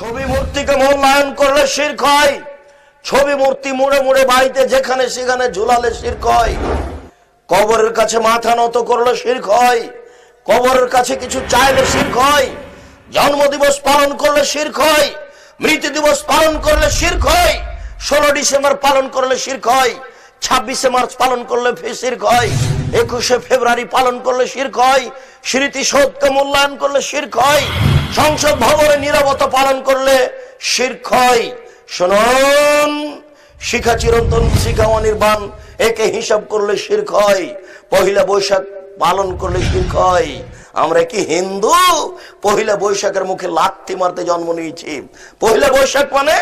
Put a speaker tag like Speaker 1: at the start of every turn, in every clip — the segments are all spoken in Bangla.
Speaker 1: ছবি মূর্তিকে মূল্যায়ন করলে শিরক হয়। ছবি মূর্তি মুড়ে মুড়ে বাড়িতে যেখানে সেখানে ঝুলালে শিরক হয়। কবরের কাছে মাথা নত করলে শিরক হয়। কবরের কাছে কিছু চাইলে শিরক হয়। জন্মদিবস পালন করলে শিরক হয়। মৃত্যু দিবস পালন করলে শিরক হয়। 16 ডিসেম্বর পালন করলে শিরক হয়। 26শে মার্চ পালন করলে শিরক হয়। 21শে ফেব্রুয়ারি পালন করলে শিরক হয়। স্মৃতিসৌধকে মূল্যায়ন করলে শিরক হয়। সংসদ ভবনে নীরবতা পালন করলে শিরক হয়। শুনুন, শিখা চিরন্তন শিখা অনির্বাণ একে হিসাব করলে শিরক হয়। পহিলা বৈশাখ পালন করলে শিরক হয়। আমরা কি হিন্দু? পহিলা বৈশাখের মুখে লাথি মারতে জন্ম নিয়েছি। পহিলা বৈশাখ মানে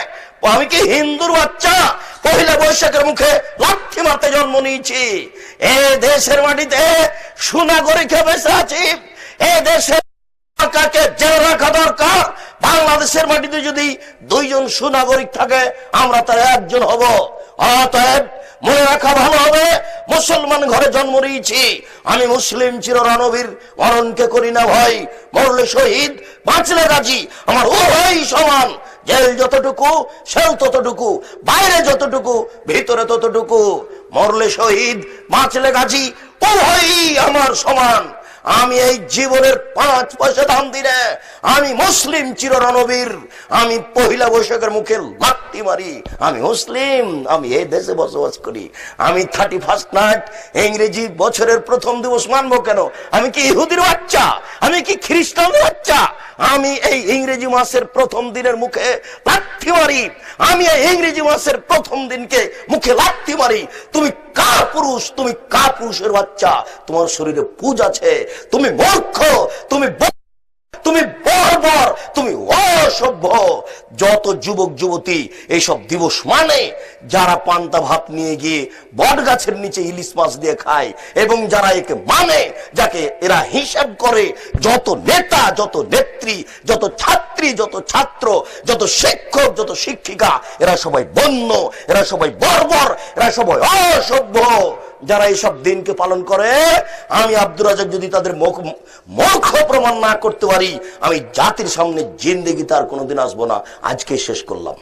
Speaker 1: আমি কি হিন্দুর বাচ্চা? পহিলা বৈশাখের মুখে লাথি মারতে জন্ম নিয়েছি। এ দেশের মাটিতে সুনাগরিক বেঁচে আছি। এ দেশের কাকে জেলে রাখা দরকার। বাংলাদেশের মাটিতে যদি 2 জন সুনাগরিক থাকে আমরা তার একজন হব। অতএব মনে রাখা ভালো হবে, মুসলমান ঘরে জন্ম নিয়েছি। আমি মুসলিম চিররণবীর, মরণকে করি না ভয়। মরলে শহীদ, বাঁচলে গাজী, আমার উভয় সমান। জেল যতটুকু সেল ততটুকু, বাইরে যতটুকু ভিতরে ততটুকু। মরলে শহীদ, বাঁচলে গাজী, উভয়ই আমার সমান। আমি এই জীবনের 5 পয়সা দাম দিই না। আমি মুসলিম চিররণবীর। আমি পহিলা বৈশাখের মুখে লাথি মারি। আমি মুসলিম, আমি এই দেশে বসবাস করি। আমি 31st নাইট ইংরেজি বছরের প্রথম দিবস মানবো কেন? আমি কি ইহুদির বাচ্চা? আমি কি খ্রিস্টানদের বাচ্চা? আমি এই ইংরেজি মাসের প্রথম দিনের মুখে লাথি মারি। আমি এই ইংরেজি মাসের প্রথম দিনকে মুখে লাথি মারি। তুমি কার পুরুষ? তুমি কার পুরুষের বাচ্চা? তোমার শরীরে পুজ আছে। তুমি মূর্খ, তুমি বর্বর, তুমি অসভ্য। যত যুবক যুবতী এইসব দিবস মানে, যারা পান্তা ভাত নিয়ে গিয়ে বট গাছের নিচে ইলিশ মাছ দিয়ে খায়, এবং যারা একে মানে, যাকে এরা হিসাব করে, যত নেতা, যত নেত্রী, যত ছাত্রী, যত ছাত্র, যত শিক্ষক, যত শিক্ষিকা, এরা সবাই বন্য, এরা সবাই বর্বর, এরা সবাই অসভ্য। যারা এইসব দিনকে পালন করে, আমি আব্দুর রাজ্জাক যদি তাদের মূর্খ প্রমাণ না করতে পারি, আমি জাতির সামনে জিন্দেগি তার কোনোদিন আসবো না। আজকে শেষ করলাম।